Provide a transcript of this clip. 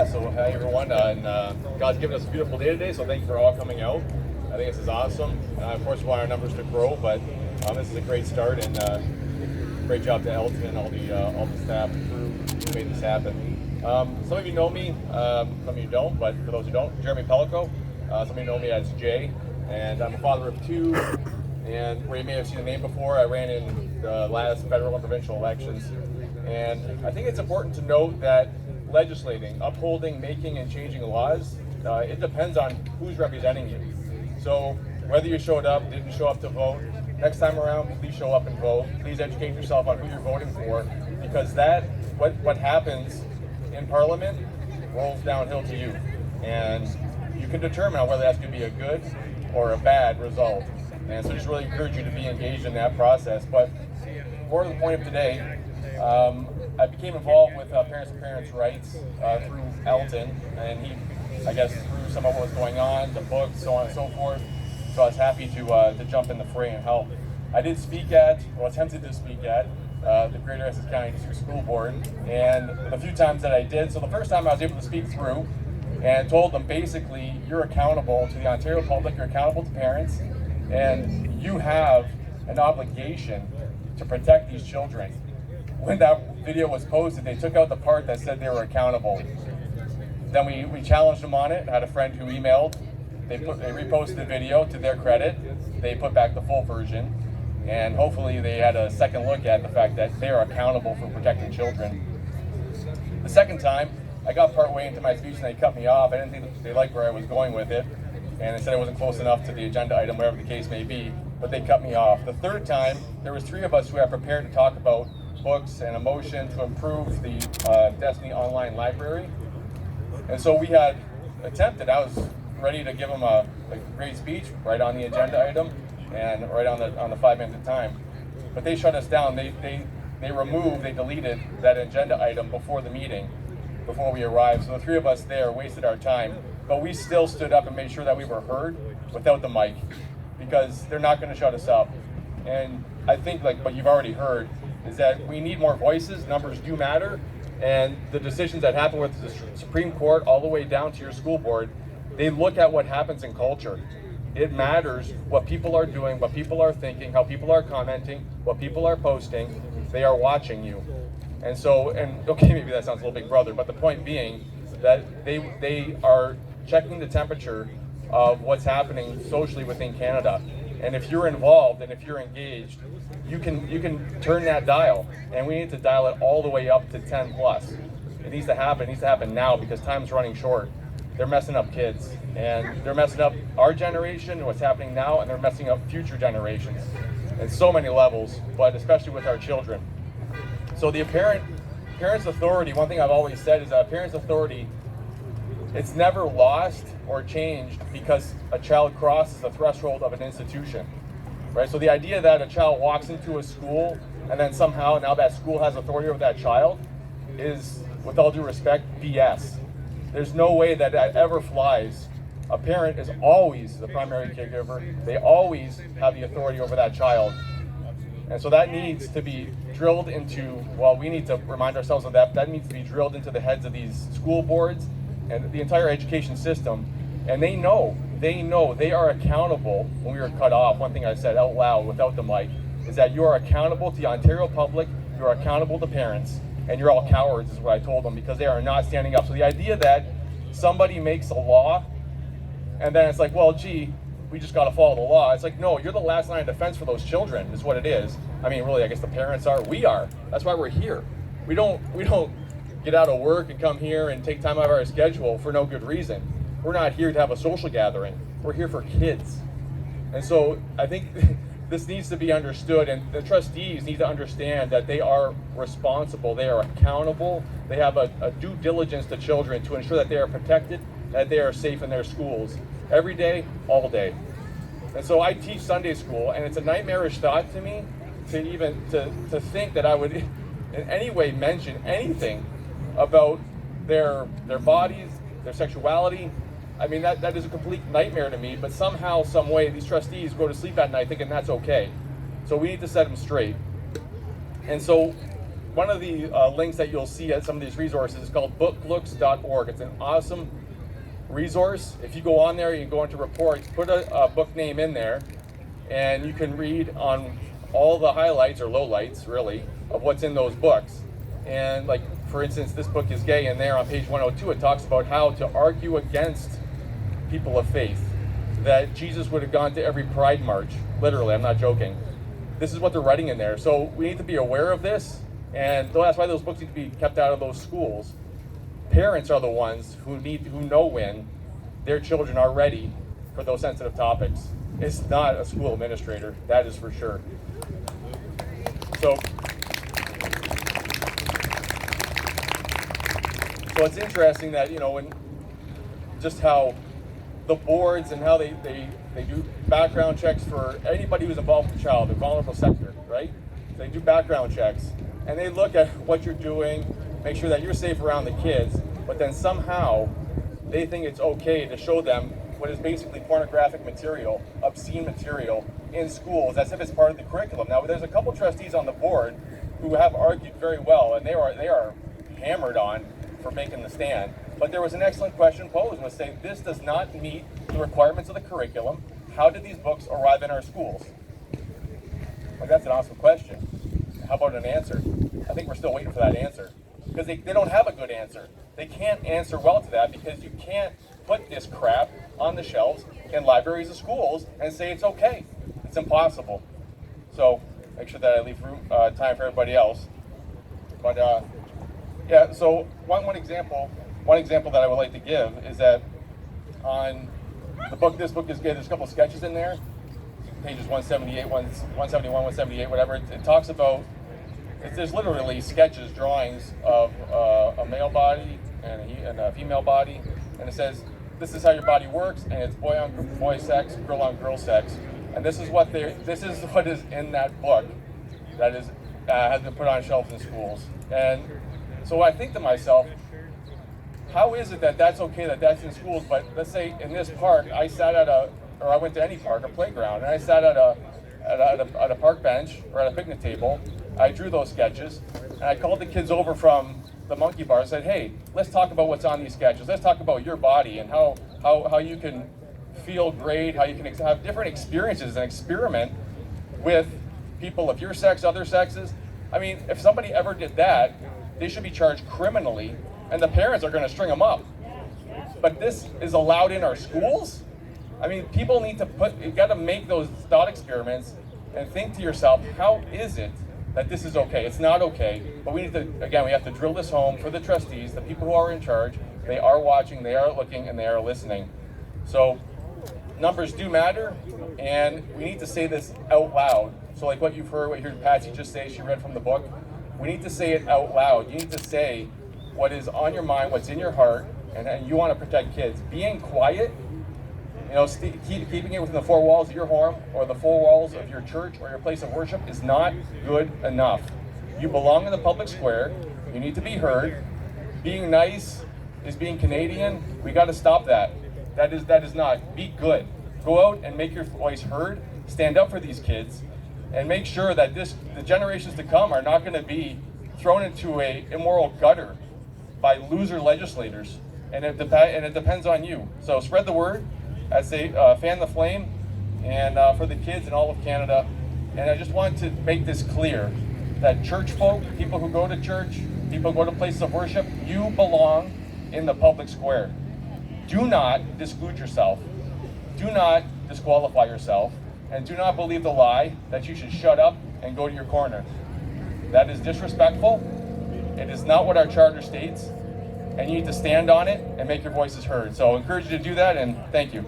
Yeah, so hi everyone, and God's given us a beautiful day today, so thank you for all coming out. I think this is awesome. Of course, we want our numbers to grow, but this is a great start, and great job to Elton and all the staff and crew who made this happen. Some of you know me, some of you don't, but for those who don't, Jeremy Pellico. Some of you know me as Jay, and I'm a father of two, and where you may have seen the name before, I ran in the last federal and provincial elections, and I think it's important to note that legislating, upholding, making, and changing laws, it depends on who's representing you. So whether you showed up, didn't show up to vote, next time around, please show up and vote. Please educate yourself on who you're voting for, because what happens in Parliament rolls downhill to you. And you can determine whether that's going to be a good or a bad result. And so I just really encourage you to be engaged in that process. But more to the point of today, I became involved with Parents and Parents' Rights through Elton, and he, I guess, through some of what was going on, the book, so on and so forth. So I was happy to jump in the fray and help. I did speak at, or attempted to speak at, the Greater Essex County District School Board, and the few times that I did, so the first time I was able to speak through and told them basically, you're accountable to the Ontario public, you're accountable to parents, and you have an obligation to protect these children. When that video was posted, they took out the part that said they were accountable. Then we challenged them on it. I had a friend who emailed. They reposted the video. To their credit, they put back the full version, and hopefully they had a second look at the fact that they are accountable for protecting children. The second time, I got partway into my speech and they cut me off. I didn't think they liked where I was going with it, and they said I wasn't close enough to the agenda item, whatever the case may be, but they cut me off. The third time, there was three of us who had prepared to talk about books and a motion to improve the Destiny Online Library. And so we had attempted, I was ready to give them a great speech right on the agenda item and right on the 5 minute time. But they shut us down. They deleted that agenda item before the meeting, before we arrived. So the three of us there wasted our time, but we still stood up and made sure that we were heard without the mic, because they're not going to shut us up. And I think, like what you've already heard, is that we need more voices. Numbers do matter, and the decisions that happen with the Supreme Court all the way down to your school board, they look at what happens in culture. It matters what people are doing, what people are thinking, how people are commenting, what people are posting. They are watching you. And so, and okay, maybe that sounds a little big brother, but the point being that they are checking the temperature of what's happening socially within Canada. And if you're involved and if you're engaged, you can turn that dial, and we need to dial it all the way up to 10 plus. It needs to happen now, because time's running short. They're messing up kids, and they're messing up our generation, what's happening now, and they're messing up future generations in so many levels, but especially with our children. So the parents' authority, one thing I've always said is that parents' authority, it's never lost or changed because a child crosses the threshold of an institution, right? So the idea that a child walks into a school and then somehow now that school has authority over that child is, with all due respect, BS. There's no way that ever flies. A parent is always the primary caregiver. They always have the authority over that child. And so that needs to be drilled into, well, we need to remind ourselves of that. That needs to be drilled into the heads of these school boards and the entire education system. And they know they are accountable. When we were cut off, one thing I said out loud without the mic is that you are accountable to the Ontario public, you are accountable to parents, and you're all cowards is what I told them, because they are not standing up. So the idea that somebody makes a law and then it's like, well, gee, we just got to follow the law. It's like, no, you're the last line of defense for those children is what it is. I mean, really, I guess the parents are. We are. That's why we're here. We don't get out of work and come here and take time out of our schedule for no good reason. We're not here to have a social gathering. We're here for kids. And so I think this needs to be understood, and the trustees need to understand that they are responsible, they are accountable, they have a due diligence to children to ensure that they are protected, that they are safe in their schools, every day, all day. And so I teach Sunday school, and it's a nightmarish thought to me to even to think that I would in any way mention anything about their bodies, their sexuality. I mean, that is a complete nightmare to me, but somehow, some way, these trustees go to sleep at night thinking that's okay. So we need to set them straight. And so one of the links that you'll see at some of these resources is called booklooks.org. It's an awesome resource. If you go on there, you go into reports, put a book name in there, and you can read on all the highlights or lowlights, really, of what's in those books. And like, for instance, this book is gay, and there on page 102, it talks about how to argue against people of faith, that Jesus would have gone to every pride march. Literally, I'm not joking. This is what they're writing in there. So we need to be aware of this, and that's why those books need to be kept out of those schools. Parents are the ones who know when their children are ready for those sensitive topics. It's not a school administrator, that is for sure. So it's interesting that, when just how the boards and how they do background checks for anybody who's involved with a child, the vulnerable sector, right? They do background checks, and they look at what you're doing, make sure that you're safe around the kids, but then somehow they think it's okay to show them what is basically pornographic material, obscene material in schools, as if it's part of the curriculum. Now, there's a couple trustees on the board who have argued very well, and they are hammered on for making the stand. But there was an excellent question posed, was saying this does not meet the requirements of the curriculum. How did these books arrive in our schools? Like, that's an awesome question. How about an answer? I think we're still waiting for that answer, because they don't have a good answer. They can't answer well to that, because you can't put this crap on the shelves in libraries of schools and say it's okay. It's impossible. So make sure that I leave room, time for everybody else. But yeah, so one example that I would like to give is that on the book, this book is good. There's a couple of sketches in there, pages 178, 171, 178, whatever. It talks about, there's literally sketches, drawings of a male body and a female body, and it says, this is how your body works, and it's boy on boy sex, girl on girl sex, and this is what is in that book that is has been put on shelves in schools. And so I think to myself, how is it that that's okay that that's in schools, but let's say in this park, I went to any park, a playground, and I sat at a park bench or at a picnic table. I drew those sketches, and I called the kids over from the monkey bar and said, hey, let's talk about what's on these sketches. Let's talk about your body and how you can feel great, how you can have different experiences and experiment with people of your sex, other sexes. I mean, if somebody ever did that, they should be charged criminally, and the parents are going to string them up. But this is allowed in our schools? I mean, people need to you got to make those thought experiments and think to yourself, how is it that this is okay? It's not okay, but we have to drill this home for the trustees, the people who are in charge. They are watching, they are looking, and they are listening. So numbers do matter, and we need to say this out loud. So like what you heard Patsy just say, she read from the book, we need to say it out loud. You need to say what is on your mind, what's in your heart, and you want to protect kids. Being quiet, keeping it within the four walls of your home or the four walls of your church or your place of worship is not good enough. You belong in the public square. You need to be heard. Being nice is being Canadian. We got to stop that. That is not. Be good. Go out and make your voice heard. Stand up for these kids, and make sure that the generations to come are not going to be thrown into a immoral gutter by loser legislators. And it depends on you. So spread the word. I say fan the flame, and for the kids in all of Canada. And I just want to make this clear that church folk, people who go to church, people who go to places of worship, you belong in the public square. Do not disclude yourself. Do not disqualify yourself. And do not believe the lie that you should shut up and go to your corner. That is disrespectful. It is not what our charter states. And you need to stand on it and make your voices heard. So I encourage you to do that, and thank you.